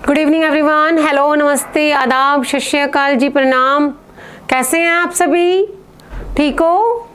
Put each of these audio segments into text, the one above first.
Good evening everyone, hello, नमस्ते, आदाब, सत श्री अकाल जी, प्रणाम। कैसे हैं आप सभी? ठीक हो?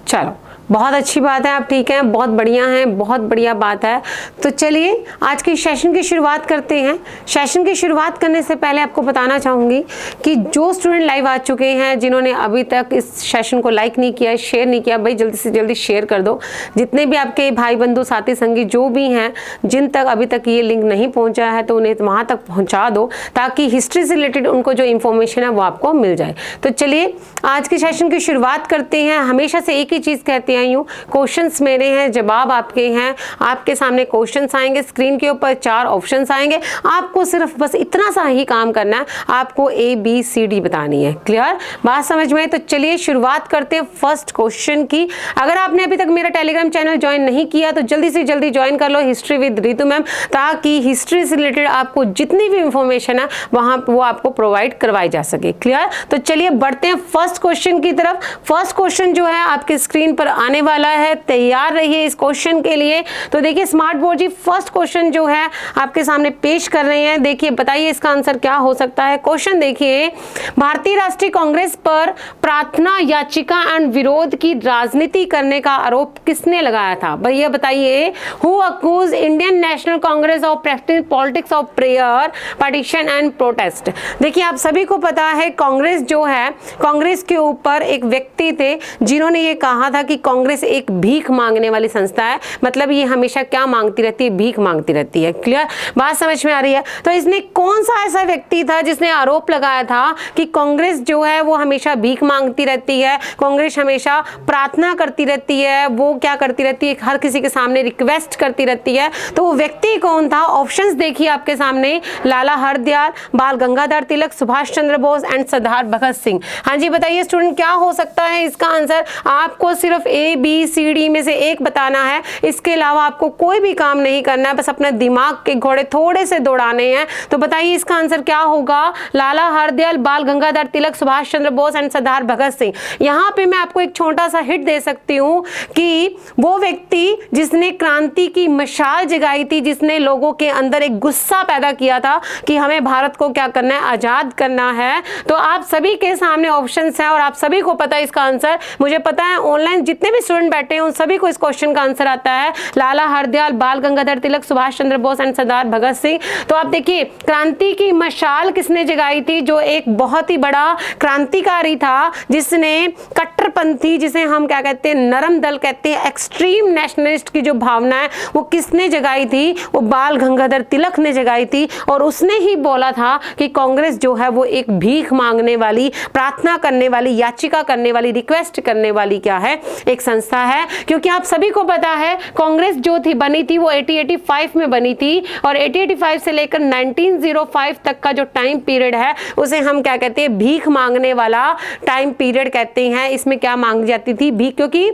चलो, बहुत अच्छी बात है, आप ठीक हैं, बहुत बढ़िया हैं, बहुत बढ़िया बात है। तो चलिए आज के सेशन की शुरुआत करते हैं। सेशन की शुरुआत करने से पहले आपको बताना चाहूँगी कि जो स्टूडेंट लाइव आ चुके हैं, जिन्होंने अभी तक इस सेशन को लाइक नहीं किया, शेयर नहीं किया, भाई जल्दी से जल्दी शेयर कर दो। जितने भी आपके भाई बंधु साथी संगी जो भी हैं, जिन तक अभी तक ये लिंक नहीं पहुँचा है तो उन्हें वहाँ तक पहुँचा दो, ताकि हिस्ट्री से रिलेटेड उनको जो इन्फॉर्मेशन है वो आपको मिल जाए। तो चलिए आज के सेशन की शुरुआत करते हैं। हमेशा से एक ही चीज़ कहते हैं, क्वेश्चंस मेरे हैं, जवाब आपके हैं। आपके सामने क्वेश्चंस आएंगे, स्क्रीन के ऊपर 4 ऑप्शंस आएंगे, आपको सिर्फ बस इतना सा ही काम करना है, आपको ABCD बतानी है। क्लियर? बात समझ में? तो चलिए शुरुआत करते हैं फर्स्ट क्वेश्चन की। अगर आपने अभी तक मेरा टेलीग्राम चैनल ज्वाइन नहीं किया तो जल्दी से जल्दी ज्वाइन कर लो, हिस्ट्री विद रितु मैम, ताकि हिस्ट्री से रिलेटेड आपको जितनी भी इंफॉर्मेशन है वहां वो आपको प्रोवाइड करवाई जा सके। क्लियर? तो चलिए बढ़ते हैं फर्स्ट क्वेश्चन की तरफ। फर्स्ट क्वेश्चन जो है आपके स्क्रीन पर आने वाला है, तैयार रहिए इस क्वेश्चन के लिए। तो देखिए स्मार्ट बोर्ड जी फर्स्ट क्वेश्चन जो है आपके सामने पेश कर रहे हैं। देखिए बताइए इसका आंसर क्या हो सकता है। क्वेश्चन देखिए, भारतीय राष्ट्रीय कांग्रेस पर प्रार्थना याचिका एंड विरोध की राजनीति करने का आरोप किसने लगाया था? भैया बताइए, who accuse Indian National Congress of practice politics of prayer partition and protest. देखिए आप सभी को पता है कांग्रेस जो है, कांग्रेस के ऊपर एक व्यक्ति थे जिन्होंने ये कहा था कि कांग्रेस एक भीख मांगने वाली संस्था है। मतलब ये हमेशा क्या मांगती रहती है? भीख मांगती रहती है। क्लियर? बात समझ में आ रही है? तो इसने कौन सा ऐसा व्यक्ति था जिसने आरोप लगाया था कि कांग्रेस जो है वो हमेशा भीख मांगती रहती है, कांग्रेस हमेशा प्रार्थना करती रहती है, वो क्या करती रहती है, हर किसी के सामने रिक्वेस्ट करती रहती है। तो वो व्यक्ति कौन था? ऑप्शंस देखिए आपके सामने, लाला हरदयाल, बाल गंगाधर तिलक, सुभाष चंद्र बोस एंड सरदार भगत सिंह। हाँ जी बताइए स्टूडेंट, क्या हो सकता है इसका आंसर? आपको सिर्फ ABCD में से एक बताना है, इसके अलावा आपको कोई भी काम नहीं करना है, बस अपने दिमाग के घोड़े थोड़े से दौड़ाने हैं। तो बताइए इसका आंसर क्या होगा? लाला हरदयाल, बाल गंगाधर तिलक, सुभाष चंद्र बोस एंड सरदार भगत सिंह। यहाँ पे मैं आपको एक छोटा सा हिट दे सकती हूँ कि वो व्यक्ति जिसने क्रांति की मशाल जगाई थी, जिसने लोगों के अंदर एक गुस्सा पैदा किया था कि हमें भारत को क्या करना है? आजाद करना है। तो आप सभी के सामने ऑप्शंस हैं और आप सभी को पता है इसका आंसर। मुझे पता है ऑनलाइन जितने भी स्टूडेंट बैठे हैं उन सभी को इस क्वेश्चन का आंसर आता है, लाला हरदयाल, बाल गंगाधर तिलक, सुभाष चंद्र बोस एंड सरदार भगत सिंह। तो आप देखिए क्रांति की मशाल किसने जगाई थी? जो एक बहुत ही बड़ा क्रांतिकारी था, जिसने कट्टरपंथी, जिसे हम क्या कहते हैं, नरम दल कहते हैं, एक्सट्रीम नेशनलिस्ट की जो भावना है वो किसने जगाई थी? वो बाल गंगाधर तिलक ने जगाई थी। और उसने ही बोला था कि कांग्रेस जो है वो एक भीख मांगने वाली, प्रार्थना करने वाली, याचिका करने वाली, रिक्वेस्ट करने वाली क्या है? एक संस्था है। क्योंकि आप सभी को पता है कांग्रेस जो थी बनी थी वो 1885 में बनी थी, और 1885 से लेकर 1905 तक का जो टाइम पीरियड है उसे हम क्या कहते हैं? भीख मांगने वाला टाइम पीरियड कहते हैं। इसमें क्या मांगी जाती थी? भीख। क्योंकि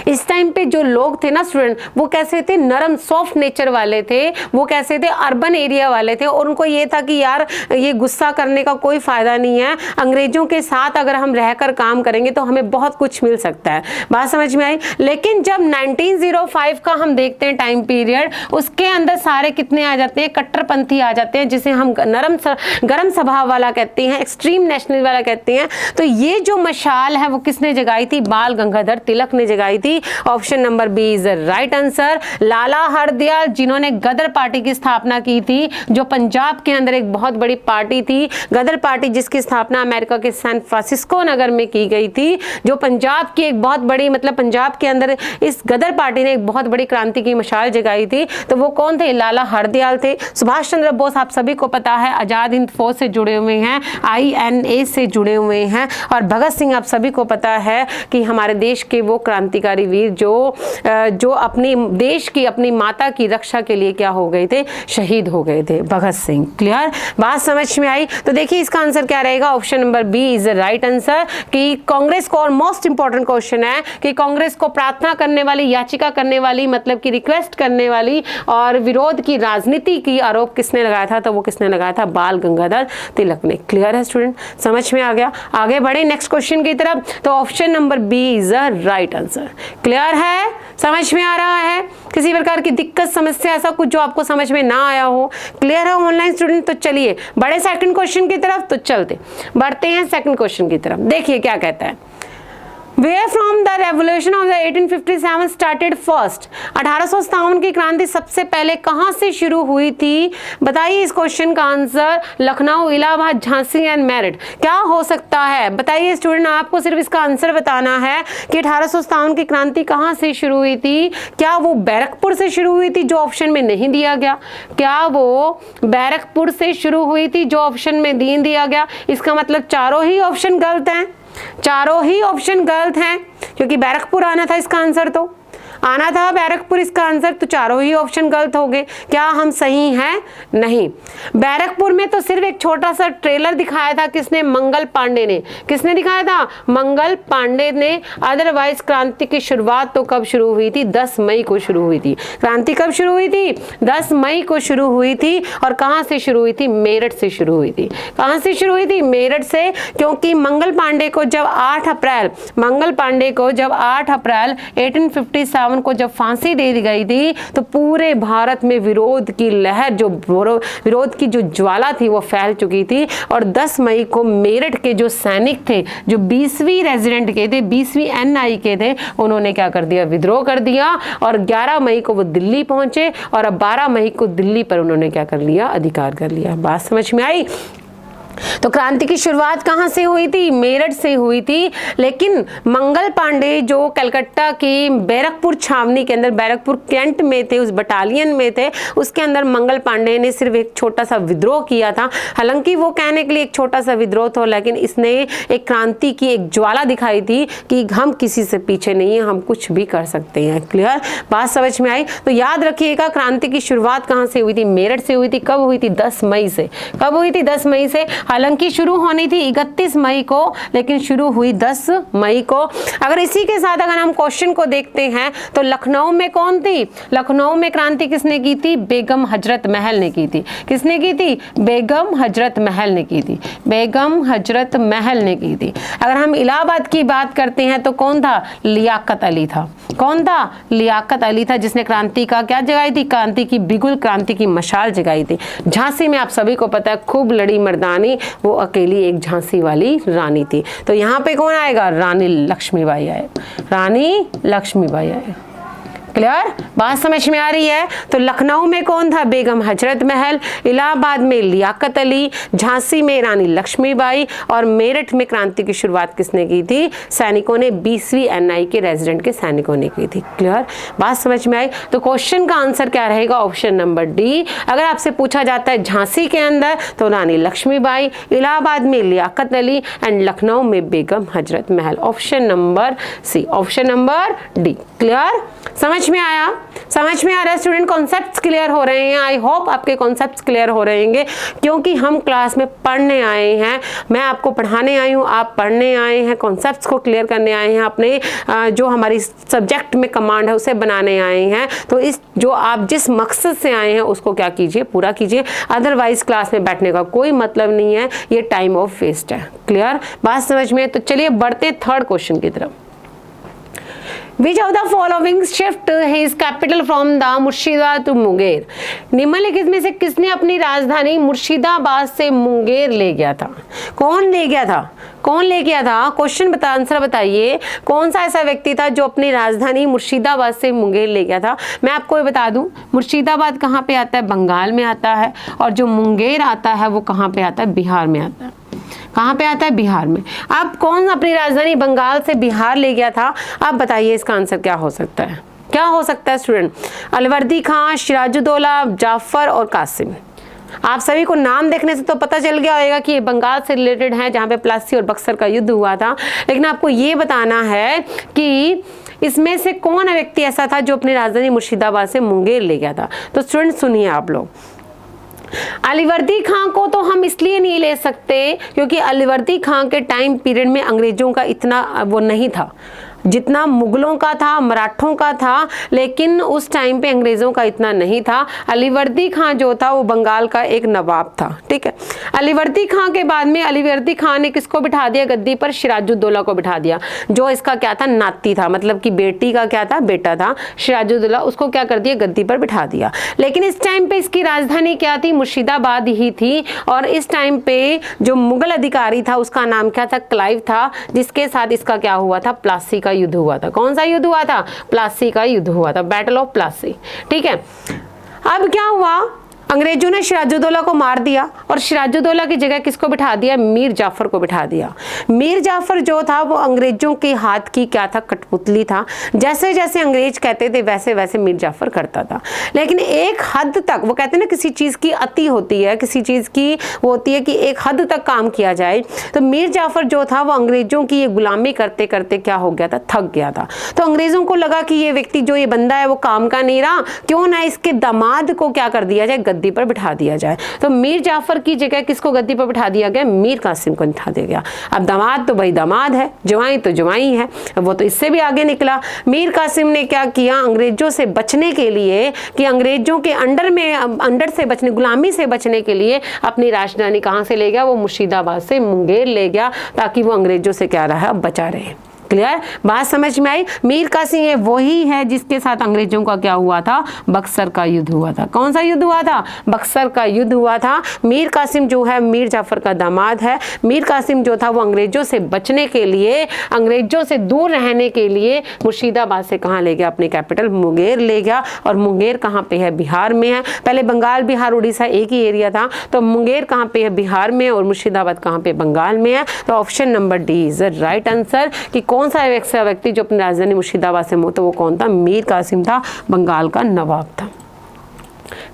इस टाइम पे जो लोग थे ना स्टूडेंट, वो कैसे थे? नरम सॉफ्ट नेचर वाले थे, वो कैसे थे? अर्बन एरिया वाले थे, और उनको ये था कि यार ये गुस्सा करने का कोई फायदा नहीं है, अंग्रेजों के साथ अगर हम रहकर काम करेंगे तो हमें बहुत कुछ मिल सकता है। बात समझ में आई? लेकिन जब 1905 का हम देखते हैं टाइम पीरियड, उसके अंदर सारे कितने आ जाते हैं? कट्टरपंथी आ जाते हैं, जिसे हम गरम स्वभाव वाला कहते हैं, एक्सट्रीम नेशनल वाला कहते हैं। तो ये जो मशाल है वो किसने जगाई थी? बाल गंगाधर तिलक ने जगाई थी। Option number B is the right answer. Lala Hardayal जिन्होंने गदर पार्टी की स्थापना की थी, जो पंजाब के अंदर एक बहुत बड़ी पार्टी थी, गदर पार्टी, जिसकी स्थापना अमेरिका के सैन फ्रांसिस्को नगर में की गई थी, जो पंजाब की एक बहुत बड़ी, मतलब पंजाब के अंदर इस गदर पार्टी ने एक बहुत बड़ी क्रांति की मशाल जगाई थी। तो वो कौन थे? लाला हरदयाल थे। सुभाष चंद्र बोस आप सभी को पता है आजाद हिंद फौज से जुड़े हुए हैं, INA से जुड़े हुए हैं। और भगत सिंह आप सभी को पता है कि हमारे देश के वो क्रांतिकारी वीर जो अपनी देश की, अपनी माता की रक्षा के लिए क्या हो गए थे? शहीद हो गए थे, भगत सिंह। क्लियर? बात समझ में आई? तो देखिए इसका आंसर क्या रहेगा? Option number B is the right answer. कि कांग्रेस को, और मोस्ट इंपॉर्टेंट क्वेश्चन है कि कांग्रेस को प्रार्थना करने वाली, याचिका करने वाली, मतलब कि रिक्वेस्ट करने वाली और विरोध की राजनीति की आरोप किसने लगाया था? तो वो किसने लगाया था? बाल गंगाधर तिलक ने। क्लियर है स्टूडेंट? समझ में आ गया? आगे बढ़े नेक्स्ट क्वेश्चन की तरफ। तो option number B is the right answer. Clear है? समझ में आ रहा है? किसी प्रकार की दिक्कत, समस्या, ऐसा कुछ जो आपको समझ में ना आया हो? क्लियर है ऑनलाइन स्टूडेंट? तो चलिए बड़े सेकंड क्वेश्चन की तरफ तो बढ़ते हैं सेकंड क्वेश्चन की तरफ। देखिए क्या कहता है, Where from the revolution of the 1857 started first? 1857 की क्रांति सबसे पहले कहां से शुरू हुई थी? बताइए इस क्वेश्चन का आंसर। लखनऊ, इलाहाबाद, झांसी एंड मेरठ। क्या हो सकता है? बताइए स्टूडेंट, आपको सिर्फ इसका आंसर बताना है कि 1857 की क्रांति कहां से शुरू हुई थी। क्या वो बैरकपुर से शुरू हुई थी जो ऑप्शन में नहीं दिया गया? क्या वो बैरकपुर से शुरू हुई थी जो ऑप्शन में नहीं दिया गया? इसका मतलब चारों ही ऑप्शन गलत हैं, चारों ही ऑप्शन गलत हैं, क्योंकि बैरकपुर आना था इसका आंसर, तो आना था बैरकपुर इसका आंसर, तो चारों ही ऑप्शन गलत हो गए। क्या हम सही हैं? नहीं। बैरकपुर में तो सिर्फ एक छोटा सा ट्रेलर दिखाया था, किसने? मंगल पांडे ने। किसने दिखाया था? मंगल पांडे ने। अदरवाइज क्रांति की शुरुआत तो कब शुरू हुई थी? 10 मई को शुरू हुई थी। क्रांति कब शुरू हुई थी? 10 मई को शुरू हुई थी। और कहां से शुरू हुई थी? मेरठ से शुरू हुई थी। कहां से शुरू हुई थी? मेरठ से, क्योंकि मंगल पांडे को जब 8 अप्रैल 1857 को जब फांसी दे दी गई थी तो पूरे भारत में विरोध की लहर, जो विरोध की जो ज्वाला थी वो फैल चुकी थी। और 10 मई को मेरठ के जो सैनिक थे, जो 20वीं रेजिडेंट के थे, 20वीं NI के थे, उन्होंने क्या कर दिया? विद्रोह कर दिया। और 11 मई को वो दिल्ली पहुंचे और अब 12 मई को दिल्ली पर उन्होंने क्या कर लिया? अधिकार कर लिया। बात समझ में आई? तो क्रांति की शुरुआत कहां से हुई थी? मेरठ से हुई थी। लेकिन मंगल पांडे जो कलकत्ता की बैरकपुर छावनी के अंदर, बैरकपुर कैंट में थे, उस बटालियन में थे, उसके अंदर मंगल पांडे ने सिर्फ एक छोटा सा विद्रोह किया था। हालांकि वो कहने के लिए एक छोटा सा विद्रोह था, लेकिन इसने एक क्रांति की एक ज्वाला दिखाई थी कि हम किसी से पीछे नहीं है, हम कुछ भी कर सकते हैं। क्लियर? बात समझ में आई? तो याद रखिएगा, क्रांति की शुरुआत कहां से हुई थी? मेरठ से हुई थी। कब हुई थी? 10 मई से। कब हुई थी? 10 मई से। हालांकि शुरू होनी थी 31 मई को, लेकिन शुरू हुई 10 मई को। अगर इसी के साथ अगर हम क्वेश्चन को देखते हैं तो लखनऊ में कौन थी? लखनऊ में क्रांति किसने की थी? बेगम हजरत महल ने की थी। किसने की थी? बेगम हजरत महल ने की थी। बेगम हजरत महल ने की थी। अगर हम इलाहाबाद की बात करते हैं तो कौन था? लियाकत अली था। कौन था? लियाकत अली था, जिसने क्रांति का क्या जगाई थी? क्रांति की बिगुल, क्रांति की मशाल जगाई थी। झांसी में आप सभी को पता है, खूब लड़ी मर्दानी, वो अकेली एक झांसी वाली रानी थी। तो यहाँ पे कौन आएगा? रानी लक्ष्मीबाई आए। रानी लक्ष्मीबाई आए। क्लियर? बात समझ में आ रही है? तो लखनऊ में कौन था? बेगम हजरत महल। इलाहाबाद में लियाकत अली। झांसी में रानी लक्ष्मीबाई। और मेरठ में क्रांति की शुरुआत किसने की थी? सैनिकों ने, 20वीं NI के रेजिडेंट के सैनिकों ने की थी। क्लियर? बात समझ में आई? तो क्वेश्चन का आंसर क्या रहेगा? Option number D. अगर आपसे पूछा जाता है झांसी के अंदर तो रानी लक्ष्मीबाई, इलाहाबाद में लियाकत अली एंड लखनऊ में Begum Hazrat Mahal. Option number C, option number D. Clear? समझ में आया? समझ में आ रहा है स्टूडेंट? कॉन्सेप्ट्स क्लियर हो रहे हैं? आई होप आपके कॉन्सेप्ट्स क्लियर हो रहे हैं, क्योंकि हम क्लास में पढ़ने आए हैं, मैं आपको पढ़ाने आई हूँ, आप पढ़ने आए हैं, कॉन्सेप्ट्स को क्लियर करने आए हैं, अपने जो हमारी सब्जेक्ट में कमांड है उसे बनाने आए हैं। तो इस जो आप जिस मकसद से आए हैं उसको क्या कीजिए? पूरा कीजिए। अदरवाइज क्लास में बैठने का कोई मतलब नहीं है, ये टाइम ऑफ वेस्ट है। क्लियर? बात समझ में? तो चलिए बढ़ते थर्ड क्वेश्चन की तरफ। Which of the following shift his capital from the Murshidabad to Munger? निम्नलिखित में से किसने अपनी राजधानी मुर्शिदाबाद से मुंगेर ले गया था? कौन ले गया था? कौन ले गया था? क्वेश्चन बता, आंसर बताइए। कौन सा ऐसा व्यक्ति था जो अपनी राजधानी मुर्शिदाबाद से मुंगेर ले गया था? मैं आपको ये बता दूं, मुर्शिदाबाद कहाँ पे आता है? बंगाल में आता है। और जो मुंगेर आता है वो कहाँ पे आता है? बिहार में आता है। कहाँ पे आता है? बिहार में। अब कौन अपनी राजधानी बंगाल से बिहार ले गया था? आप बताइए इसका आंसर क्या हो सकता है? क्या हो सकता है स्टूडेंट? अलवर्दी खां, सिराजुद्दौला, जाफर और कासिम। आप सभी को नाम देखने से तो पता चल गया होगा कि ये बंगाल से रिलेटेड है, जहाँ पे प्लासी और बक्सर का युद्ध हुआ था। लेकिन आपको ये बताना है कि इसमें से कौन व्यक्ति ऐसा था जो अपनी राजधानी मुर्शिदाबाद से मुंगेर ले गया था। तो स्टूडेंट सुनिए आप लोग, अलीवर्दी खां को तो हम इसलिए नहीं ले सकते क्योंकि अलीवर्दी खां के टाइम पीरियड में अंग्रेजों का इतना वो नहीं था। जितना मुगलों का था, मराठों का था, लेकिन उस टाइम पे अंग्रेज़ों का इतना नहीं था। अलीवर्दी खां जो था वो बंगाल का एक नवाब था, ठीक है। अलीवर्दी खां के बाद में अलीवर्दी खां ने किसको बिठा दिया गद्दी पर? सिराजुद्दौला को बिठा दिया, जो इसका क्या था? नाती था, मतलब कि बेटी का क्या था? बेटा था सिराजुद्दौला। उसको क्या कर दिया? गद्दी पर बिठा दिया। लेकिन इस टाइम पे इसकी राजधानी क्या थी? मुर्शिदाबाद ही थी। और इस टाइम पे जो मुगल अधिकारी था उसका नाम क्या था? क्लाइव था, जिसके साथ इसका क्या हुआ था? प्लासी का युद्ध हुआ था। कौन सा युद्ध हुआ था? प्लासी का युद्ध हुआ था, बैटल ऑफ प्लासी, ठीक है। अब क्या हुआ? अंग्रेजों ने सिराजुद्दौला को मार दिया और सिराजुद्दौला की जगह किसको बिठा दिया? मीर जाफर को बिठा दिया। मीर जाफर जो था वो अंग्रेजों के हाथ की क्या था? कठपुतली था। जैसे जैसे अंग्रेज कहते थे वैसे वैसे मीर जाफर करता था। लेकिन एक हद तक, वो कहते हैं ना किसी चीज़ की अति होती है, किसी चीज़ की वो होती है कि एक हद तक काम किया जाए। तो मीर जाफर जो था वो अंग्रेजों की ये गुलामी करते करते क्या हो गया था? थक गया था। तो अंग्रेजों को लगा कि ये व्यक्ति जो ये बंदा है वो काम का नहीं रहा, क्यों ना इसके दामाद को क्या कर दिया जाए? गद्दी पर बिठा दिया जाए। तो मीर जाफर की जगह किसको गद्दी पर बिठा दिया गया? मीर कासिम को बिठा दिया गया। अब दामाद तो भाई दामाद है, जवाई तो जवाई है, वो तो इससे भी आगे निकला। मीर कासिम ने क्या किया? अंग्रेजों से बचने के लिए, कि अंग्रेजों के अंडर से बचने, गुलामी से बचने के लिए अपनी राजधानी कहां से ले गया? वो मुर्शिदाबाद से मुंगेर ले गया, ताकि वो अंग्रेजों से क्या रहा? बचा रहे। क्लियर? बात समझ में आई? मीर कासिम ये वही है जिसके साथ अंग्रेजों का क्या हुआ था? बक्सर का युद्ध हुआ था। कौन सा युद्ध हुआ था? बक्सर का युद्ध हुआ था। मीर कासिम जो है मीर जाफर का दामाद है। मीर कासिम जो था वो अंग्रेजों से बचने के लिए, अंग्रेजों से दूर रहने के लिए मुर्शिदाबाद से कहाँ ले गया? अपने कैपिटल मुंगेर ले गया। और मुंगेर कहाँ पे है? बिहार में है। पहले बंगाल, बिहार, उड़ीसा एक ही एरिया था, तो मुंगेर कहाँ पे है? बिहार में। और मुर्शिदाबाद कहाँ पे? बंगाल में है। तो option number D is the right answer. कि कौन सा ऐसा व्यक्ति जो अपनी राजधानी मुर्शिदाबाद से तो वो कौन था? मीर कासिम था, बंगाल का नवाब था।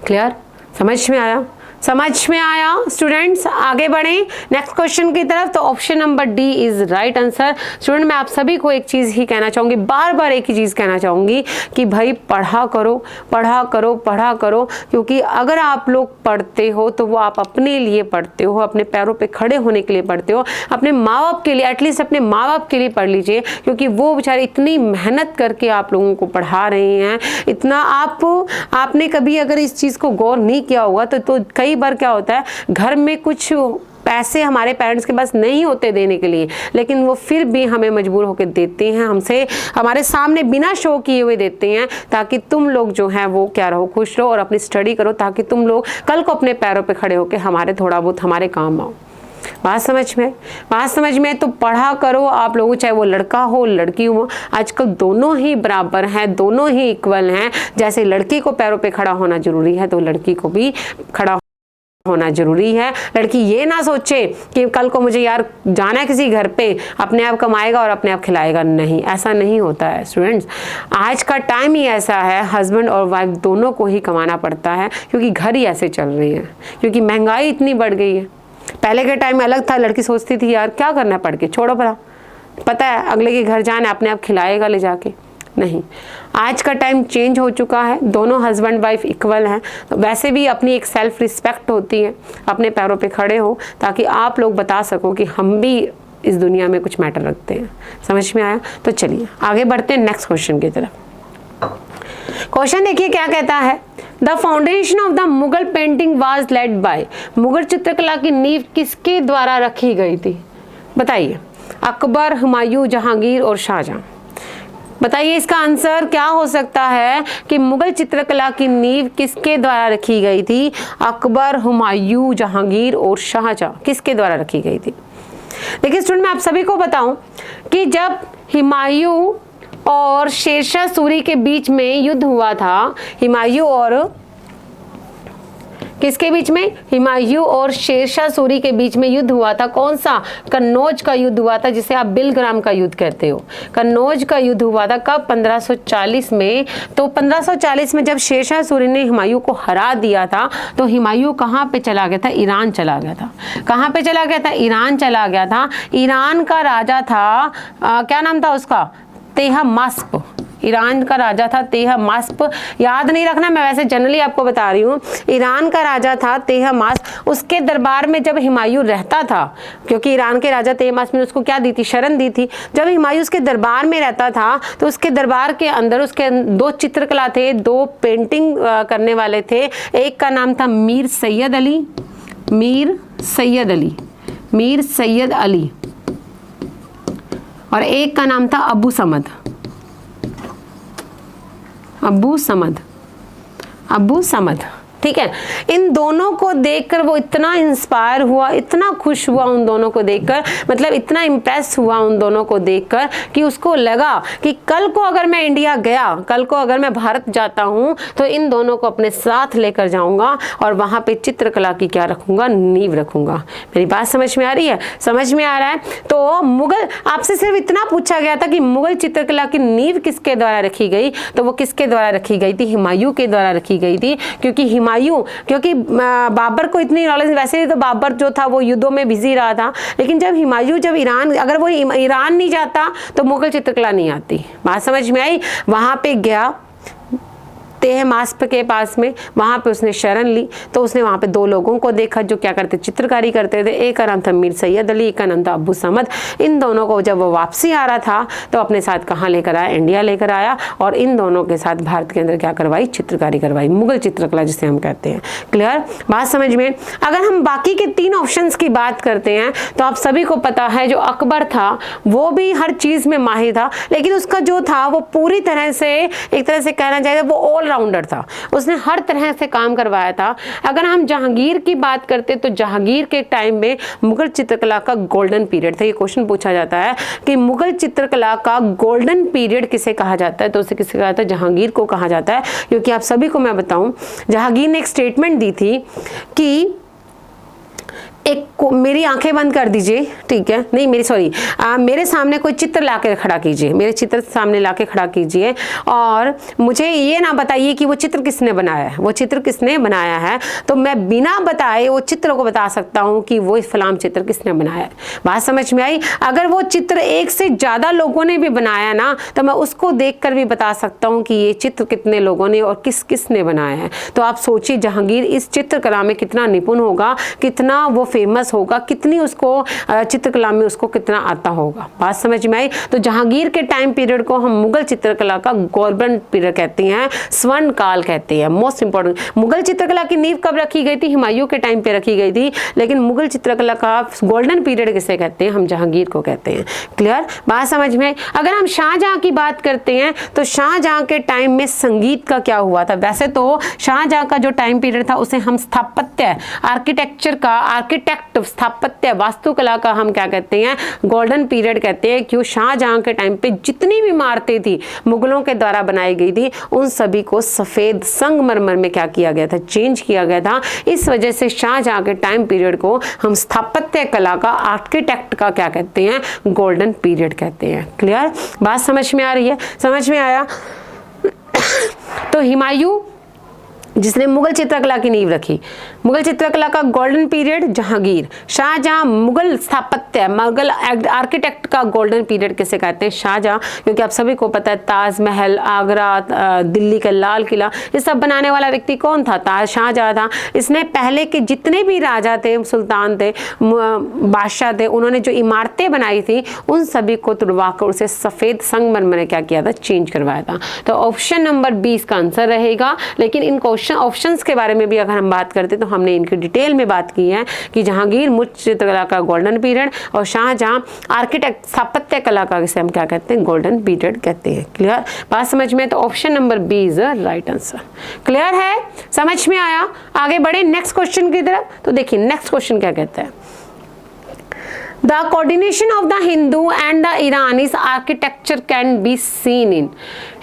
क्लियर? समझ में आया? समझ में आया स्टूडेंट्स? आगे बढ़ें नेक्स्ट क्वेश्चन की तरफ। तो option number D is right answer. Student मैं आप सभी को एक चीज़ ही कहना चाहूँगी, बार बार एक ही चीज़ कहना चाहूँगी कि भाई पढ़ा करो, पढ़ा करो, पढ़ा करो। क्योंकि अगर आप लोग पढ़ते हो तो वो आप अपने लिए पढ़ते हो, अपने पैरों पे खड़े होने के लिए पढ़ते हो, अपने माँ बाप के लिए, एटलीस्ट अपने माँ बाप के लिए पढ़ लीजिए। क्योंकि वो बेचारे इतनी मेहनत करके आप लोगों को पढ़ा रहे हैं, इतना आपने कभी अगर इस चीज़ को गौर नहीं किया होगा तो कई बार क्या होता है, घर में कुछ पैसे हमारे पेरेंट्स के पास नहीं होते देने के लिए, लेकिन वो फिर भी हमें मजबूर होकर देते हैं, हमसे हमारे सामने बिना शो किए हुए देते हैं, ताकि तुम लोग जो हैं वो क्या रहो? खुश रहो और अपनी स्टडी करो, ताकि तुम लोग कल को अपने पैरों पे खड़े होकर हमारे थोड़ा बहुत हमारे काम आओ। बात समझ में? बात समझ में? तो पढ़ा करो आप लोगों, चाहे वो लड़का हो लड़की हो, आजकल दोनों ही बराबर हैं, दोनों ही इक्वल हैं। जैसे लड़की को पैरों पे खड़ा होना जरूरी है तो लड़की को भी खड़ा होना जरूरी है। लड़की ये ना सोचे कि कल को मुझे यार जाना है किसी घर पे, अपने आप कमाएगा और अपने आप खिलाएगा। नहीं, ऐसा नहीं होता है स्टूडेंट्स। आज का टाइम ही ऐसा है, हस्बैंड और वाइफ दोनों को ही कमाना पड़ता है, क्योंकि घर ही ऐसे चल रही है, क्योंकि महंगाई इतनी बढ़ गई है। पहले के टाइम में अलग था, लड़की सोचती थी यार क्या करना पढ़ के, छोड़ो पता है अगले के घर जाना, अपने आप खिलाएगा ले जाके। नहीं, आज का टाइम चेंज हो चुका है, दोनों हस्बैंड वाइफ इक्वल हैं। तो वैसे भी अपनी एक सेल्फ रिस्पेक्ट होती है, अपने पैरों पे खड़े हो, ताकि आप लोग बता सको कि हम भी इस दुनिया में कुछ मैटर रखते हैं। समझ में आया? तो चलिए आगे बढ़ते हैं नेक्स्ट क्वेश्चन की तरफ। क्वेश्चन देखिए क्या कहता है। The foundation of the Mughal painting was led by. Mughal चित्रकला की नींव किसके द्वारा रखी गई थी? बताइए। अकबर, हुमायूं, जहांगीर और शाहजहां। बताइए इसका आंसर क्या हो सकता है कि मुगल चित्रकला की नींव किसके द्वारा रखी गई थी? अकबर, हुमायूं, जहांगीर और शाहजहां किसके द्वारा रखी गई थी? देखिए स्टूडेंट मैं आप सभी को बताऊं कि जब हुमायूं और शेरशाह सूरी के बीच में युद्ध हुआ था, हुमायूं और किसके बीच में? हुमायूं और शेरशाह सूरी के बीच में युद्ध हुआ था। कौन सा? कन्नौज का युद्ध हुआ था, जिसे आप बिलग्राम का युद्ध कहते हो। कन्नौज का युद्ध हुआ था कब? 1540 में। तो 1540 में जब शेरशाह सूरी ने हुमायूं को हरा दिया था, तो हुमायूं कहाँ पे चला गया था? ईरान चला गया था। कहाँ पे चला गया था? ईरान चला गया था। ईरान का राजा था क्या नाम था उसका? तेहमास्प। ईरान का राजा था तेहमास्प, याद नहीं रखना, मैं वैसे जनरली आपको बता रही हूँ। ईरान का राजा था तेहमास्प, उसके दरबार में जब हुमायूं रहता था, क्योंकि ईरान के राजा तेहमास्प ने उसको क्या दी थी, शरण दी थी। जब हुमायूं उसके दरबार में रहता था तो उसके दरबार के अंदर उसके 2 चित्रकला थे, 2 पेंटिंग करने वाले थे। एक का नाम था मीर सैयद अली, मीर सैयद अली, मीर सैयद अली, और एक का नाम था अबू समद, अबू समद, अबू समद। ठीक है, इन दोनों को देखकर वो इतना इंस्पायर हुआ, इतना खुश हुआ उन दोनों को देखकर, मतलब इतना इम्प्रेस हुआ उन दोनों को देखकर कि उसको लगा कि कल को अगर मैं इंडिया गया, कल को अगर मैं भारत जाता हूँ तो इन दोनों को अपने साथ लेकर जाऊंगा और वहां पे चित्रकला की क्या रखूंगा, नींव रखूंगा। मेरी बात समझ में आ रही है? समझ में आ रहा है? तो मुगल, आपसे सिर्फ इतना पूछा गया था कि मुगल चित्रकला की नींव किसके द्वारा रखी गई, तो वो किसके द्वारा रखी गई थी, हुमायूं के द्वारा रखी गई थी। क्योंकि बाबर को इतनी नॉलेज, वैसे ही तो बाबर जो था वो युद्धों में बिजी रहा था, लेकिन जब हुमायूं, जब ईरान, अगर वो ईरान नहीं जाता तो मुगल चित्रकला नहीं आती। बात समझ में आई? वहां पे गया तेहमास्प के पास में, वहां पे उसने शरण ली, तो उसने वहां पे 2 लोगों को देखा जो क्या करते, चित्रकारी करते थे। एक का नाम था मीर सैयद अली, एक का नाम था अबू समद। इन दोनों को जब वो वापसी आ रहा था तो अपने साथ कहाँ लेकर आया, इंडिया लेकर आया, और इन दोनों के साथ भारत के अंदर क्या करवाई, चित्रकारी करवाई, मुगल चित्रकला जिसे हम कहते हैं। क्लियर? बात समझ में? अगर हम बाकी के 3 ऑप्शंस की बात करते हैं तो आप सभी को पता है जो अकबर था वो भी हर चीज में माहिर था, लेकिन उसका जो था वो पूरी तरह से, एक तरह से कहना चाहिए वो ऑलराउंडर था, उसने हर तरह से काम करवाया था। अगर हम जहांगीर की बात करते तो जहांगीर के टाइम में मुगल चित्रकला का गोल्डन पीरियड था। ये क्वेश्चन पूछा जाता है कि मुगल चित्रकला का गोल्डन पीरियड किसे कहा जाता है, तो उसे किसे कहा जाता है, जहांगीर को कहा जाता है। क्योंकि आप सभी को मैं बताऊं, जहांगीर ने एक स्टेटमेंट दी थी कि मेरी आंखें बंद कर दीजिए, ठीक है, नहीं मेरी सॉरी, मेरे सामने कोई चित्र लाके खड़ा कीजिए, मेरे चित्र सामने लाके खड़ा कीजिए, और मुझे ये ना बताइए कि वो चित्र किसने बनाया है, वो चित्र किसने बनाया है, तो मैं बिना बताए वो चित्र को बता सकता हूँ कि वो फलाम चित्र किसने बनाया है। बात समझ में आई? अगर वो चित्र एक से ज्यादा लोगों ने भी बनाया ना, तो मैं उसको देखकर भी बता सकता हूँ कि ये चित्र कितने लोगों ने और किस किसने बनाया है। तो आप सोचिए जहांगीर इस चित्रकला में कितना निपुण होगा, कितना वो फेमस होगा, कितनी उसको चित्रकला में उसको कितना आता होगा। बात समझ में आई? तो जहांगीर के टाइम पीरियड को हम मुगल चित्रकला का गोल्डन पीरियड कहते हैं, स्वर्ण काल कहते हैं। मोस्ट इंपॉर्टेंट, मुगल चित्रकला की नींव कब रखी गई थी? हुमायूं के टाइम पे रखी गई थी, लेकिन मुगल चित्रकला का गोल्डन पीरियड किसे कहते हैं? हम जहांगीर को कहते हैं। क्लियर? बात समझ में आई? अगर हम शाहजहां की बात करते हैं तो शाहजहां के टाइम में संगीत का क्या हुआ था? वैसे तो शाहजहां का जो टाइम पीरियड था उसे हम स्थापत्य, आर्किटेक्चर का, आर्किटेक्ट, स्थापत्य, वास्तुकला का हम क्या कहते हैं? गोल्डन पीरियड कहते हैं। क्यों? शाहजहां के टाइम पे जितनी भी इमारतें थी मुगलों के द्वारा बनाई गई थी, उन सभी को सफेद संगमरमर में क्या किया गया था? चेंज किया गया था। इस वजह से शाहजहां के टाइम पीरियड को हम स्थापत्य कला का, आर्किटेक्ट का क्या कहते हैं? गोल्डन पीरियड कहते हैं। क्लियर? बात समझ में आ रही है? समझ में आया? तो हुमायूं जिसने मुगल चित्रकला की नींव रखी, मुगल चित्रकला का गोल्डन पीरियड जहांगीर, शाहजहां मुगल स्थापत्य, मुगल आर्किटेक्ट का गोल्डन पीरियड किसे कहते हैं? शाहजहां। क्योंकि आप सभी को पता है ताजमहल, आगरा, दिल्ली का लाल किला, ये सब बनाने वाला व्यक्ति कौन था? शाहजहां था। इसने पहले के जितने भी राजा थे, सुल्तान थे, बादशाह थे, उन्होंने जो इमारतें बनाई थी उन सभी को तुड़वाकर उसे सफेद संगमरमर में क्या किया था? चेंज करवाया था। तो ऑप्शन नंबर 20 का आंसर रहेगा। लेकिन इन ऑप्शंस के बारे में भी अगर हम बात करते तो हमने इनकी डिटेल में बात की है कि जहांगीर मुगल चित्रकला का गोल्डन पीरियड और शाहजहां आर्किटेक्ट, स्थापत्य कला का, जिसे हम क्या कहते हैं? गोल्डन पीरियड कहते हैं। क्लियर? बात समझ में? तो option number 20 right answer. Clear है? समझ में आया? आगे बढ़े नेक्स्ट क्वेश्चन की तरफ। तो देखिए नेक्स्ट क्वेश्चन क्या कहता है, The coordination of the Hindu and the Irani's architecture can be seen in।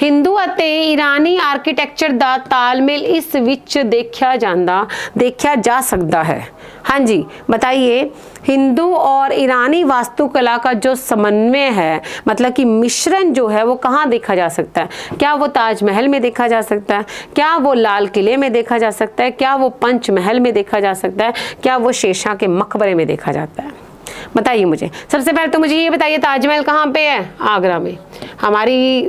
Hindu ਅਤੇ ईरानी आर्किटेक्चर ਦਾ ਤਾਲਮੇਲ ਇਸ ਵਿੱਚ देखा जा सकता है। हाँ जी बताइए, हिंदू और ईरानी वास्तुकला का जो समन्वय है, मतलब कि मिश्रण जो है वो कहाँ देखा जा सकता है? क्या वो ताजमहल में देखा जा सकता है? क्या वो लाल किले में देखा जा सकता है? क्या वो पंचमहल में देखा जा सकता है? क्या वो शेरशाह के मकबरे में देखा जाता है? बताइए मुझे। सबसे पहले तो मुझे ये बताइए ताजमहल कहाँ पे है? आगरा में। हमारी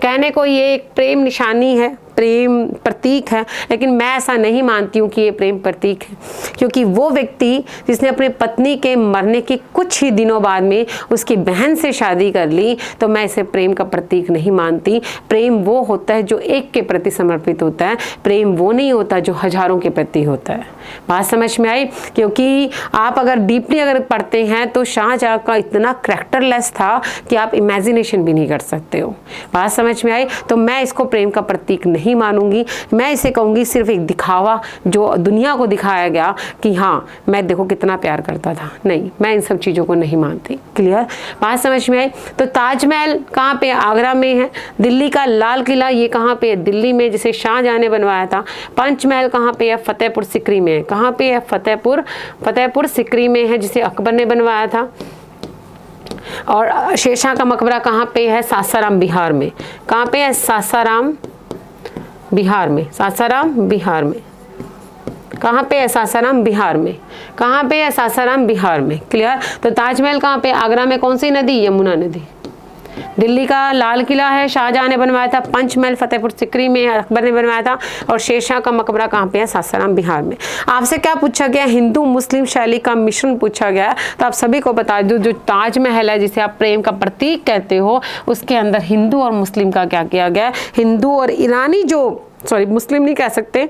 कहने को ये एक प्रेम निशानी है, प्रेम प्रतीक है, लेकिन मैं ऐसा नहीं मानती हूँ कि ये प्रेम प्रतीक है, क्योंकि वो व्यक्ति जिसने अपने पत्नी के मरने के कुछ ही दिनों बाद में उसकी बहन से शादी कर ली, तो मैं इसे प्रेम का प्रतीक नहीं मानती। प्रेम वो होता है जो एक के प्रति समर्पित होता है, प्रेम वो नहीं होता जो हजारों के प्रति होता है। बात समझ में आई? क्योंकि आप अगर डीपली अगर पढ़ते हैं तो शाहजहां का इतना करैक्टरलेस था कि आप इमेजिनेशन भी नहीं कर सकते हो। बात समझ में आई? तो मैं इसको प्रेम का प्रतीक नहीं मानूंगी, मैं इसे कहूंगी सिर्फ एक दिखावा जो दुनिया को दिखाया गया कि हाँ मैं देखो कितना प्यार करता था। नहीं, मैं इन सब चीज़ों को नहीं मानती। क्लियर? बात समझ में आई? तो ताजमहल कहाँ पे? आगरा में है। दिल्ली का लाल किला ये कहाँ पे है? दिल्ली में, जिसे शाहजहां ने बनवाया था। पंचमहल कहाँ पे है? फतेहपुर सिकरी में। कहाँ पे है? फतेहपुर सिकरी में है, जिसे अकबर ने बनवाया था। और शेरशाह का मकबरा कहाँ पे है? सासाराम बिहार में। कहाँ पे है? सासाराम बिहार में। सासाराम बिहार में। कहाँ पे है? सासाराम बिहार में। कहाँ पे है? सासाराम बिहार में। क्लियर? तो ताजमहल कहाँ पे? आगरा में। कौन सी नदी? यमुना नदी। दिल्ली का लाल किला है, शाहजहां ने बनवाया था। पंचमहल फतेहपुर सिकरी में अकबर ने बनवाया था। और शेरशाह का मकबरा कहाँ पे है? सासाराम बिहार में। आपसे क्या पूछा गया? हिंदू मुस्लिम शैली का मिश्रण पूछा गया। तो आप सभी को बता दूं, जो ताजमहल है जिसे आप प्रेम का प्रतीक कहते हो, उसके अंदर हिंदू और मुस्लिम का क्या किया गया? हिंदू और ईरानी मुस्लिम नहीं कह सकते,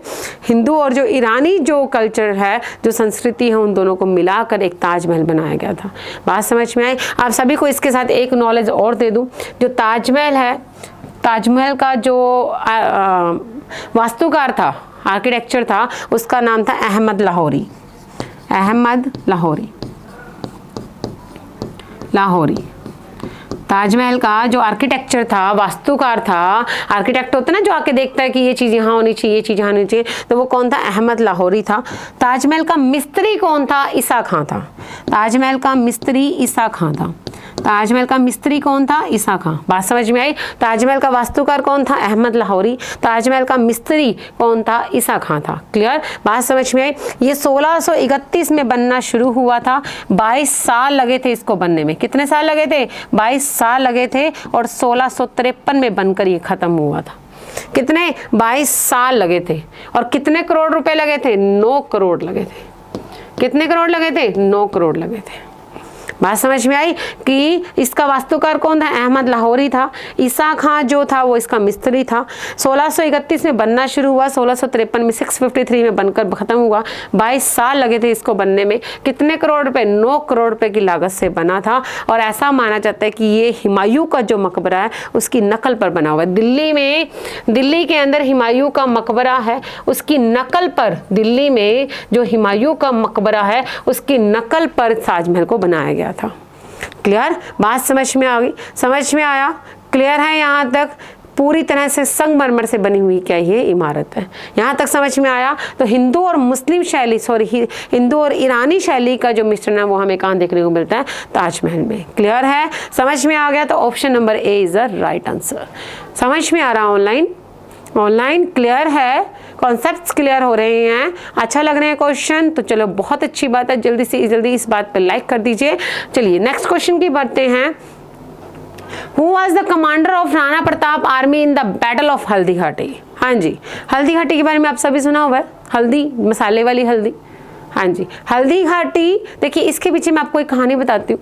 हिंदू और जो ईरानी जो कल्चर है, जो संस्कृति है, उन दोनों को मिलाकर एक ताजमहल बनाया गया था। बात समझ में आई? आप सभी को इसके साथ एक नॉलेज और दे दूं, जो ताजमहल है, ताजमहल का जो वास्तुकार था, आर्किटेक्चर था, उसका नाम था अहमद लाहौरी। अहमद लाहौरी। ताजमहल का जो आर्किटेक्चर था, वास्तुकार था, आर्किटेक्ट होता है ना जो आके देखता है कि ये चीज़ यहाँ होनी चाहिए, ये चीज़ यहाँ होनी चाहिए, तो वो कौन था? अहमद लाहौरी था। ताजमहल का मिस्त्री कौन था? ईसा खां था। ताजमहल का मिस्त्री ईसा खां था। ताजमहल का मिस्त्री कौन था? ईसा खां। बात समझ में आई? ताजमहल का वास्तुकार कौन था? अहमद लाहौरी। ताजमहल का मिस्त्री कौन था? ईसा खां था। क्लियर? बात समझ में आई? ये 1631 में बनना शुरू हुआ था। 22 साल लगे थे इसको बनने में। कितने साल लगे थे? 22 साल लगे थे। और 1653 में बनकर ये खत्म हुआ था। कितने? 22 साल लगे थे। और कितने करोड़ रुपए लगे थे? 9 करोड़ लगे थे। कितने करोड़ लगे थे? 9 करोड़ लगे थे। बात समझ में आई कि इसका वास्तुकार कौन था? अहमद लाहौरी था। ईसा खां जो था वो इसका मिस्त्री था। 1631 में बनना शुरू हुआ, 1653 में 653 में बनकर खत्म हुआ। 22 साल लगे थे इसको बनने में। कितने करोड़ रुपए? 9 करोड़ रुपए की लागत से बना था। और ऐसा माना जाता है कि ये हुमायूं का जो मकबरा है उसकी नकल पर बना हुआ है। दिल्ली के अंदर हुमायूं का मकबरा है, उसकी नकल पर, दिल्ली में जो हुमायूं का मकबरा है उसकी नकल पर ताजमहल को बनाया गया था। क्लियर? बात समझ में आ गई? समझ में आया? क्लियर है? यहाँ तक पूरी तरह से संगमरमर से बनी हुई क्या ये इमारत है। यहाँ तक समझ में आया? तो हिंदू और मुस्लिम शैली, हिंदू और ईरानी शैली का जो मिश्रण है वो हमें कहाँ देखने को मिलता है? ताजमहल में। क्लियर है? समझ में आ गया? तो option number A is the right answer. समझ में आ रहा? ऑनलाइन क्लियर है? कॉन्सेप्ट्स क्लियर हो रहे हैं? अच्छा लग रहे हैं क्वेश्चन? तो चलो बहुत अच्छी बात है। जल्दी इस बात पर लाइक कर दीजिए। चलिए नेक्स्ट क्वेश्चन की बढ़ते हैं। Who was the commander of Rana Pratap army in the battle of Haldi Ghati? हाँ जी, हल्दी घाटी के बारे में आप सभी सुना होगा। हल्दी, मसाले वाली हल्दी। हाँ जी, हल्दी घाटी। देखिए इसके पीछे मैं आपको एक कहानी बताती हूँ।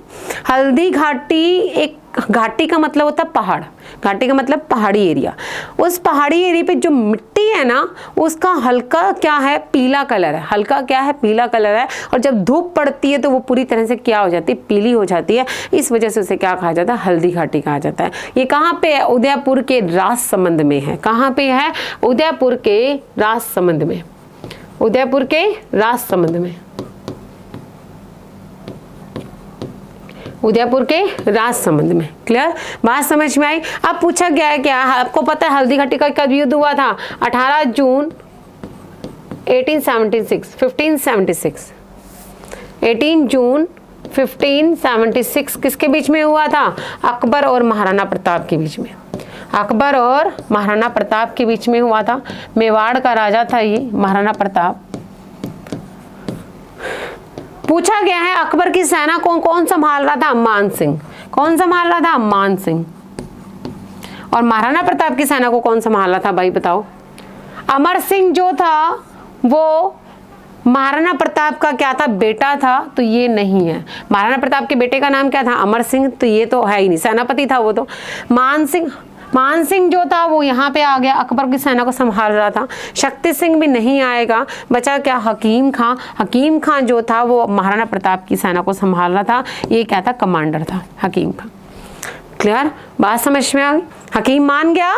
हल्दी घाटी, एक घाटी का मतलब होता है पहाड़, घाटी का मतलब पहाड़ी एरिया। उस पहाड़ी एरिया पे जो मिट्टी है ना उसका हल्का क्या है? पीला कलर है। हल्का क्या है? पीला कलर है। और जब धूप पड़ती है तो वो पूरी तरह से क्या हो जाती है? पीली हो जाती है। इस वजह से उसे क्या कहा जाता है? हल्दी घाटी कहा जाता है। ये कहाँ पे है? उदयपुर के राजसमंद में है। कहाँ पे है? उदयपुर के राजसमंद में। उदयपुर के राजसमंद में। उदयपुर के राजसमंद में। क्लियर? बात समझ में आई? अब पूछा गया है क्या? आपको पता है हल्दी घाटी का कब युद्ध हुआ था? 18 जून 1876, 1576। 18 जून 1576 किसके बीच में हुआ था? अकबर और महाराणा प्रताप के बीच में। अकबर और महाराणा प्रताप के बीच में हुआ था। मेवाड़ का राजा था ये महाराणा प्रताप। पूछा गया है अकबर की सेना को कौन संभाल रहा था? अम्मान सिंह। कौन संभाल रहा था? अम्मान सिंह। और महाराणा प्रताप की सेना को कौन संभाल रहा था भाई बताओ? अमर सिंह जो था वो महाराणा प्रताप का क्या था? बेटा था, तो ये नहीं है। महाराणा प्रताप के बेटे का नाम क्या था? अमर सिंह, तो ये तो है ही नहीं, सेनापति था वो तो। मान सिंह जो था वो यहाँ पे आ गया, अकबर की सेना को संभाल रहा था। शक्ति सिंह भी नहीं आएगा, बचा क्या? हकीम खां। हकीम खां जो था वो महाराणा प्रताप की सेना को संभाल रहा था, ये क्या था? कमांडर था हकीम खां। क्लियर? बात समझ में आ गई? हकीम मान गया,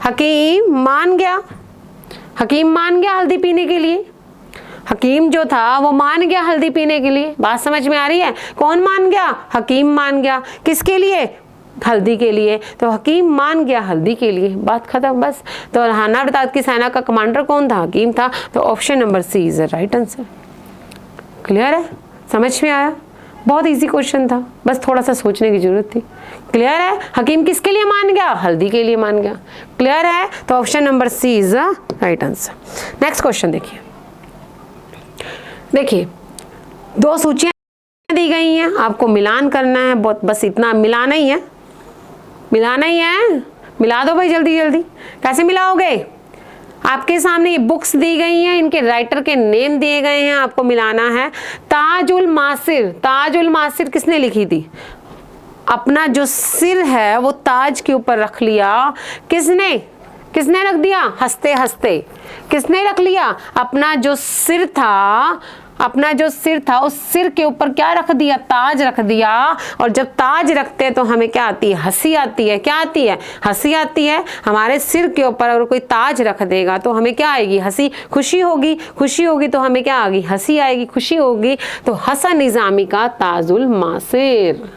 हकीम मान गया, हकीम मान गया हल्दी पीने के लिए। हकीम जो था वो मान गया हल्दी पीने के लिए। बात समझ में आ रही है? कौन मान गया? हकीम मान गया। किसके लिए? हल्दी के लिए। तो हकीम मान गया हल्दी के लिए, बात खत्म बस। तो महाराणा प्रताप की सेना का कमांडर कौन था? हकीम था। तो option number C is the right answer. Clear है? समझ में आया? बहुत इजी क्वेश्चन था, बस थोड़ा सा सोचने की जरूरत थी। क्लियर है? हकीम किसके लिए मान गया? हल्दी के लिए मान गया। क्लियर है? तो option number C is the right answer. Next question देखिए। देखिए दो सूचियां दी गई हैं, आपको मिलान करना है, बहुत बस इतना मिलाना ही है, मिलाना ही है। मिला दो भाई जल्दी जल्दी। कैसे मिलाओगे? आपके सामने ये बुक्स दी गई हैं, इनके राइटर के नेम दिए गए हैं, आपको मिलाना है। ताजुल मासिर, ताजुल मासिर किसने लिखी थी? अपना जो सिर है वो ताज के ऊपर रख लिया। किसने? किसने रख दिया? हंसते हंसते किसने रख लिया? अपना जो सिर था, अपना जो सिर था उस सिर के ऊपर क्या रख दिया? ताज रख दिया। और जब ताज रखते हैं तो हमें क्या आती है? हंसी आती है। क्या आती है? हंसी आती है। हमारे सिर के ऊपर अगर कोई ताज रख देगा तो हमें क्या आएगी? हंसी। खुशी होगी, खुशी होगी तो हमें क्या आएगी? हंसी आएगी। खुशी होगी तो हसन निजामी का ताजुल मासिर।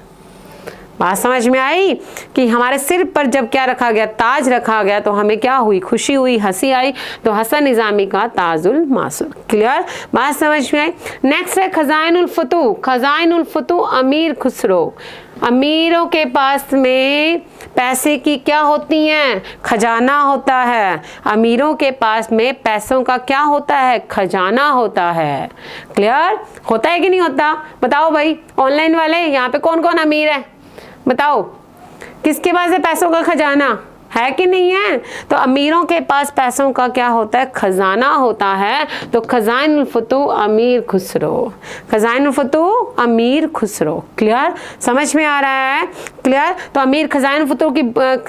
बात समझ में आई कि हमारे सिर पर जब क्या रखा गया? ताज रखा गया तो हमें क्या हुई? खुशी हुई, हंसी आई। तो हसन निजामी का ताजुल मासिर। क्लियर? बात समझ में आई? नेक्स्ट है खजाइनुल फतू। खजाइनुल फतू अमीर खुसरो। अमीरों के पास में पैसे की क्या होती हैं? खजाना होता है। अमीरों के पास में पैसों का क्या होता है? खजाना होता है। क्लियर? होता है कि नहीं होता? बताओ भाई ऑनलाइन वाले, यहाँ पे कौन कौन अमीर है बताओ? किसके पास है पैसों का खजाना? है कि नहीं है? तो अमीरों के पास पैसों का क्या होता है? खजाना होता है। तो खजाइनुल फतू अमीर खुसरो। खजाइनुल फतू अमीर खुसरो। क्लियर? समझ में आ रहा है? क्लियर? तो अमीर खजाइनुल फतू की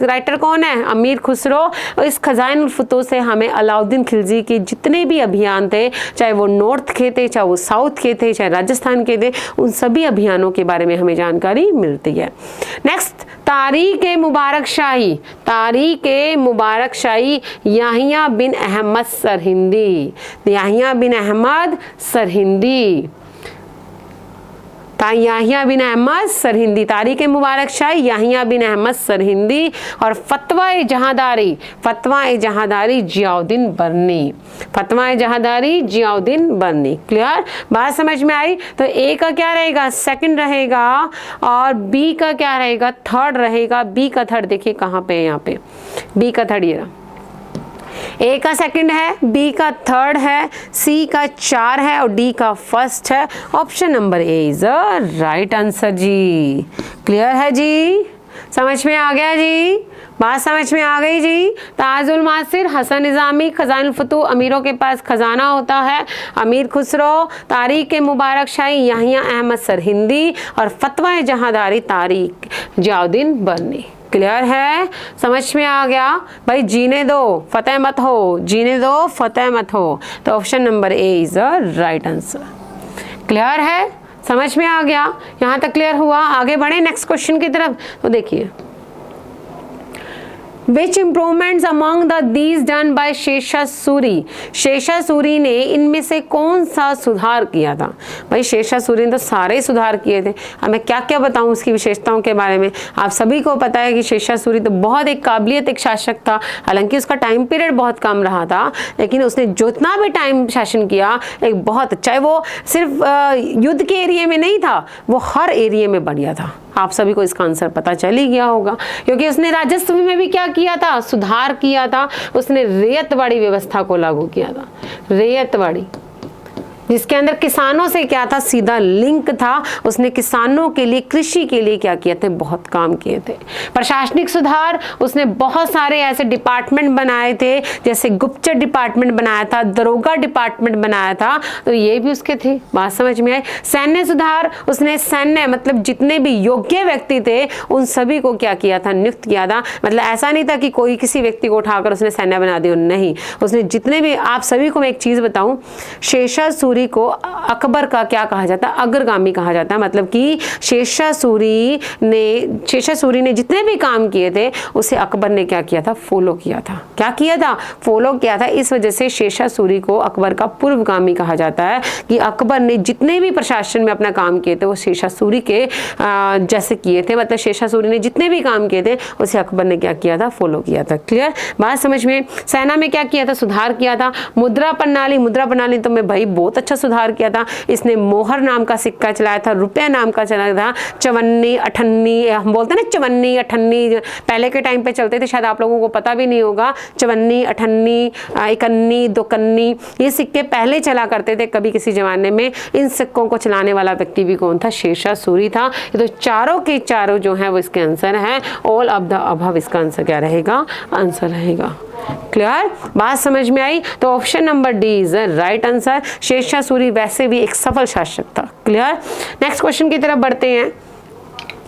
राइटर कौन है? अमीर खुसरो। और इस खजाइनुल फतू से हमें अलाउद्दीन खिलजी के जितने भी अभियान थे, चाहे वो नॉर्थ के थे, चाहे वो साउथ के थे, चाहे राजस्थान के थे, उन सभी अभियानों के बारे में हमें जानकारी मिलती है। नेक्स्ट तारीख मुबारक शाही। तारीख मुबारक शाही याहिया बिन अहमद सरहिंदी। याहिया बिन अहमद सरहिंदी। याहिया बिन अहमद सरहिंदी। तारीख मुबारक शाही याहिया बिन अहमद सरहिंदी। और फतवा जहादारी, फतवा जहादारी जियाउद्दीन बर्नी। फतवा जहादारी जियाउद्दीन बर्नी। क्लियर? बात समझ में आई? तो ए का क्या रहेगा? सेकंड रहेगा। और बी का क्या रहेगा? थर्ड रहेगा। बी का थर्ड देखिए कहाँ पे है, यहाँ पे बी का थर्ड ये रहा। ए का सेकंड है, बी का थर्ड है, सी का 4 है और डी का फर्स्ट है। Option number A is the right answer जी। क्लियर है जी? समझ में आ गया जी? बात समझ में आ गई जी? ताजुल मासिर, हसन निजामी, खजाइनुल फतू अमीरों के पास खजाना होता है, अमीर खुसरो, तारीख मुबारक शाही याहिया अहमद सरहिंदी और फतवा जहादारी तारीख जियाउद्दीन बर्नी। क्लियर है? समझ में आ गया भाई? जीने दो फतेह मत हो, जीने दो फतेह मत हो। तो option number A is the right answer. Clear है? समझ में आ गया? यहाँ तक क्लियर हुआ? आगे बढ़े नेक्स्ट क्वेश्चन की तरफ। तो देखिए Which improvements among these done by शेषा सूरी। शेषा सूरी ने इनमें से कौन सा सुधार किया था? भाई शेषा सूरी ने तो सारे सुधार किए थे। अब मैं क्या क्या बताऊं उसकी विशेषताओं के बारे में? आप सभी को पता है कि शेषा सूरी तो बहुत एक काबिलियत एक शासक था। हालांकि उसका टाइम पीरियड बहुत कम रहा था, लेकिन उसने जितना भी टाइम शासन किया एक बहुत, चाहे वो सिर्फ युद्ध के एरिया में नहीं था, वो हर एरिया में बढ़िया था। आप सभी को इसका आंसर पता चल ही गया होगा, क्योंकि उसने राजस्व में भी क्या किया था? सुधार किया था। उसने रेयतवाड़ी व्यवस्था को लागू किया था। रेयतवाड़ी, जिसके अंदर किसानों से क्या था, सीधा लिंक था। उसने किसानों के लिए, कृषि के लिए क्या किए थे, बहुत काम किए थे। प्रशासनिक सुधार, उसने बहुत सारे ऐसे डिपार्टमेंट बनाए थे, जैसे गुप्तचर डिपार्टमेंट बनाया था, दरोगा डिपार्टमेंट बनाया था, तो ये भी उसके थे। बात समझ में आई। सैन्य सुधार, उसने सैन्य मतलब जितने भी योग्य व्यक्ति थे उन सभी को क्या किया था, नियुक्त किया था। मतलब ऐसा नहीं था कि कोई किसी व्यक्ति को उठाकर उसने सैन्य बना दिया, नहीं, उसने जितने भी, आप सभी को मैं एक चीज बताऊं, शेषा सूरी को अकबर का क्या कहा जाता है, अग्रगामी कहा जाता है। मतलब कि शेषा सूरी ने जितने भी काम किए थे उसे अकबर ने क्या किया था, फॉलो किया था। क्या किया था, फॉलो किया था। इस वजह से शेषा सूरी को अकबर का पूर्वगामी कहा जाता है कि अकबर ने जितने भी प्रशासन में अपना काम किए थे वो शेषा सूरी के जैसे किए थे। मतलब शेषा सूरी ने जितने भी काम किए थे उसे अकबर ने क्या किया था, फॉलो किया था। क्लियर, बात समझ में। सेना में क्या किया था, सुधार किया था। मुद्रा प्रणाली तो मैं भाई बहुत अच्छा सुधार किया था। इसने मोहर नाम का सिक्का चलाया था, रुपया नाम का चलाया था, चवन्नी अठन्नी, हम बोलते हैं ना चवन्नी अठन्नी, पहले के टाइम पे चलते थे, शायद आप लोगों को पता भी नहीं होगा। चवन्नी, अठन्नी, इकन्नी, दोकन्नी, ये सिक्के पहले चला करते थे कभी किसी जमाने में। इन सिक्कों को चलाने वाला व्यक्ति भी कौन था, शेषा सूरी था। तो चारों के चारों जो है वो इसके आंसर है। ऑल ऑफ द अबव इसका आंसर क्या रहेगा, आंसर रहेगा। क्लियर, बात समझ में आई। तो option number D is the right answer. Shesha Suri वैसे भी एक सफल शासक था। क्लियर, नेक्स्ट क्वेश्चन की तरफ बढ़ते हैं।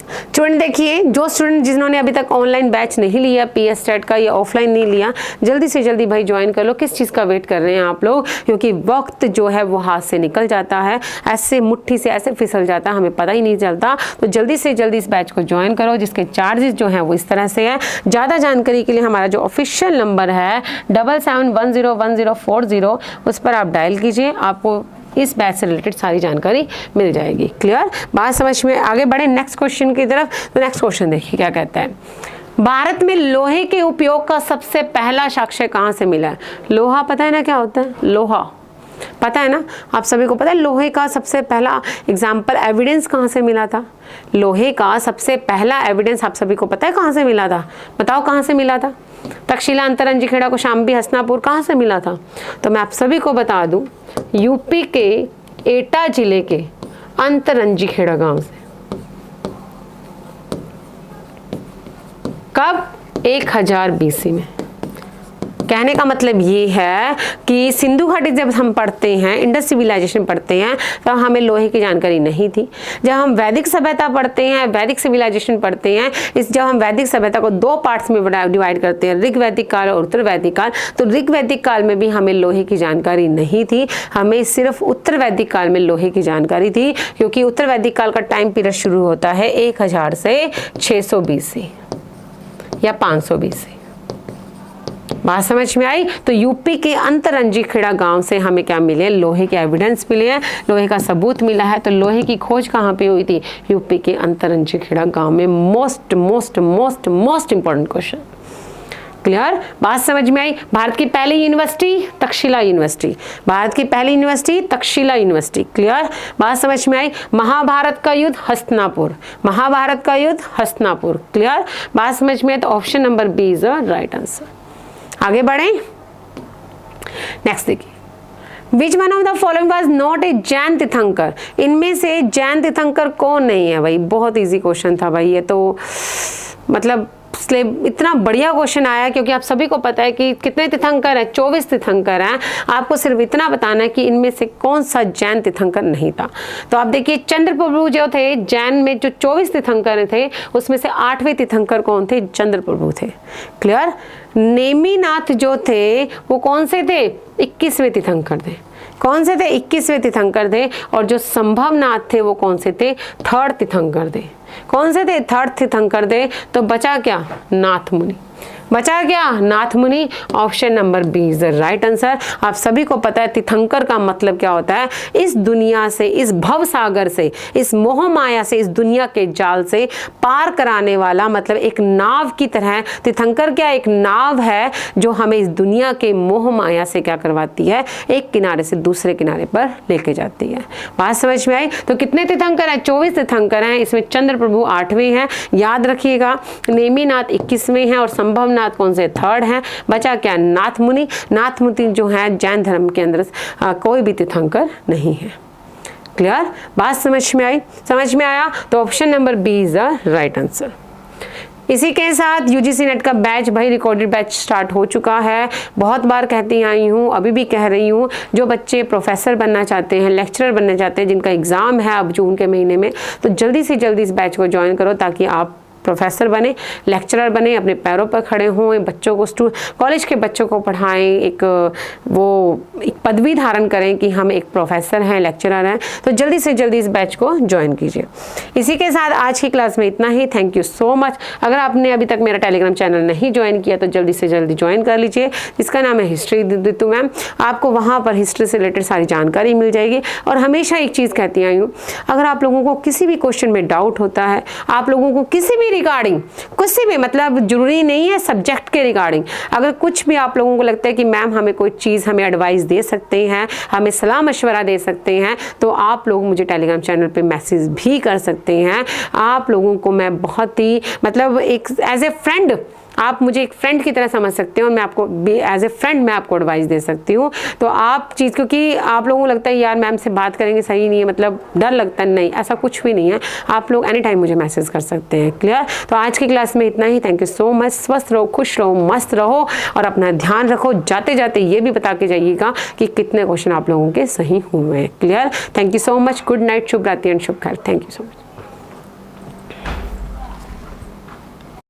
स्टूडेंट देखिए, जो स्टूडेंट जिन्होंने अभी तक ऑनलाइन बैच नहीं लिया पीएस स्टेट का या ऑफलाइन नहीं लिया, जल्दी से जल्दी भाई ज्वाइन कर लो। किस चीज़ का वेट कर रहे हैं आप लोग, क्योंकि वक्त जो है वो हाथ से निकल जाता है, ऐसे मुट्ठी से ऐसे फिसल जाता है, हमें पता ही नहीं चलता। तो जल्दी से जल्दी इस बैच को ज्वाइन करो, जिसके चार्जेस जो हैं वो इस तरह से है। ज़्यादा जानकारी के लिए हमारा जो ऑफिशियल नंबर है 77101040, उस पर आप डायल कीजिए, आपको इस बैच से रिलेटेड सारी जानकारी मिल जाएगी। क्लियर, बात समझ में। आगे बढ़े नेक्स्ट क्वेश्चन की तरफ। तो नेक्स्ट क्वेश्चन देखिए क्या कहता है। भारत में लोहे के उपयोग का सबसे पहला साक्ष्य कहाँ से मिला है। लोहा पता है ना क्या होता है, लोहा पता है ना, आप सभी को पता है। लोहे का सबसे पहला एग्जाम्पल एविडेंस कहाँ से मिला था, लोहे का सबसे पहला एविडेंस आप सभी को पता है कहाँ से मिला था, बताओ कहाँ से मिला था। तक्षशिला, अंतरंजी-खेड़ा, कौशाम्बी, हसनापुर, कहाँ से मिला था। तो मैं आप सभी को बता दूं, यूपी के एटा जिले के अंतरंजी-खेड़ा गांव से। कब, 1000 BC में। कहने का मतलब ये है कि सिंधु घाटी जब हम पढ़ते हैं, इंडस सिविलाइजेशन पढ़ते हैं, तो हमें लोहे की जानकारी नहीं थी। जब हम वैदिक सभ्यता पढ़ते हैं, वैदिक सिविलाइजेशन पढ़ते हैं, जब हम वैदिक सभ्यता को 2 पार्ट्स में डिवाइड करते हैं, ऋग वैदिक काल और उत्तर वैदिक काल, तो ऋग वैदिक काल में भी हमें लोहे की जानकारी नहीं थी। हमें सिर्फ उत्तर वैदिक काल में लोहे की जानकारी थी, क्योंकि उत्तर वैदिक काल का टाइम पीरियड शुरू होता है 1000 से 600 BC या 500 BC। बात समझ में आई। तो यूपी के अंतरंजी-खेड़ा गांव से हमें क्या मिले, लोहे के एविडेंस मिले हैं, लोहे का सबूत मिला है। तो लोहे की खोज कहाँ पे हुई थी, यूपी के अंतरंजी-खेड़ा गांव में। Most most most most important question. Clear, बात समझ में आई। भारत की पहली यूनिवर्सिटी तक्षशिला यूनिवर्सिटी, भारत की पहली यूनिवर्सिटी तक्षशिला यूनिवर्सिटी। क्लियर, बात समझ में आई। महाभारत का युद्ध हस्तिनापुर, महाभारत का युद्ध हस्तिनापुर। क्लियर, बात समझ में। तो option number B is the right answer. आगे बढ़ें, नेक्स्ट देखिए। Which one of the following was not a Jain Tirthankar. इनमें से जैन तीर्थंकर कौन नहीं है भाई। बहुत इजी क्वेश्चन था भाई ये तो, मतलब इतना बढ़िया क्वेश्चन आया, क्योंकि आप सभी को पता है कि कितने तीर्थंकर हैं, 24 तीर्थंकर हैं। आपको सिर्फ इतना बताना है कि इनमें से कौन सा जैन तीर्थंकर नहीं था। तो आप देखिए, चंद्रप्रभु जो थे, जैन में जो 24 तीर्थंकर थे उसमें से 8वें तीर्थंकर कौन थे, चंद्रप्रभु थे। क्लियर, नेमिनाथ जो थे वो कौन से थे, 21वें तीर्थंकर थे। कौन से थे, 21वें तीर्थंकर थे। और जो संभवनाथ थे वो कौन से थे, 3rd तीर्थंकर थे। कौन से थे, 3rd तीर्थंकर थे। तो बचा क्या, नाथ मुनि। बचा क्या, Nath Muni. Option number B is the right answer. आप सभी को पता है तीर्थंकर का मतलब क्या होता है, इस दुनिया से, इस भव सागर से, इस मोह माया से, इस दुनिया के जाल से पार कराने वाला, मतलब एक नाव की तरह। तीर्थंकर क्या, एक नाव है जो हमें इस दुनिया के मोह माया से क्या करवाती है, एक किनारे से दूसरे किनारे पर लेके जाती है। बात समझ में आई। तो कितने तीर्थंकर हैं, 24 तीर्थंकर हैं। इसमें चंद्रप्रभु 8वें हैं, याद रखिएगा। नेमिनाथ 21वें हैं और संभवनाथ नाथ कौन से थर्ड हैं, बचा क्या नाथ मुनि। नाथ मुनि जो है जैन धर्म के अंदर कोई भी तीर्थंकर नहीं है। क्लियर, बात समझ में आई? समझ में आया तो option number B is the right answer. इसी के साथ यूजीसी नेट का बैच भाई रिकॉर्डेड बैच स्टार्ट हो चुका है। बहुत बार कहती आई हूँ, अभी भी कह रही हूँ, जो बच्चे प्रोफेसर बनना चाहते हैं, लेक्चरर बनना चाहते हैं, जिनका एग्ज़ाम है अब जून के महीने में, तो जल्दी से जल्दी इस बैच को ज्वाइन करो ताकि आप प्रोफेसर बने, लेक्चरर बने, अपने पैरों पर खड़े हों, बच्चों को कॉलेज के बच्चों को पढ़ाएं, एक पदवी धारण करें कि हम एक प्रोफेसर हैं, लेक्चरर हैं। तो जल्दी से जल्दी इस बैच को ज्वाइन कीजिए। इसी के साथ आज की क्लास में इतना ही। Thank you so much. अगर आपने अभी तक मेरा टेलीग्राम चैनल नहीं ज्वाइन किया तो जल्दी से जल्दी ज्वाइन कर लीजिए, जिसका नाम है हिस्ट्री दितू मैम। आपको वहाँ पर हिस्ट्री से रिलेटेड सारी जानकारी मिल जाएगी। और हमेशा एक चीज़ कहती आई हूँ, अगर आप लोगों को किसी भी क्वेश्चन में डाउट होता है, आप लोगों को किसी भी रिगार्डिंग, कुछ भी, मतलब जरूरी नहीं है सब्जेक्ट के रिगार्डिंग, अगर कुछ भी आप लोगों को लगता है कि मैम हमें कोई चीज़, हमें एडवाइस दे सकते हैं, हमें सलाह मशवरा दे सकते हैं, तो आप लोग मुझे टेलीग्राम चैनल पे मैसेज भी कर सकते हैं। आप लोगों को मैं बहुत ही, मतलब एक एज ए फ्रेंड, आप मुझे एक फ्रेंड की तरह समझ सकते हो और मैं आपको एज ए फ्रेंड मैं आपको एडवाइस दे सकती हूँ। तो आप चीज़, क्योंकि आप लोगों को लगता है यार मैम से बात करेंगे सही नहीं है, मतलब डर लगता है, नहीं, ऐसा कुछ भी नहीं है। आप लोग एनी टाइम मुझे मैसेज कर सकते हैं। क्लियर? तो आज की क्लास में इतना ही। Thank you so much. स्वस्थ रहो, खुश रहो, मस्त रहो और अपना ध्यान रखो। जाते जाते ये भी बता के जाइएगा कि कितने क्वेश्चन आप लोगों के सही हुए हैं। Clear? Thank you so much. Good night, शुभ रात्रि एंड शुभ खैर। Thank you so much.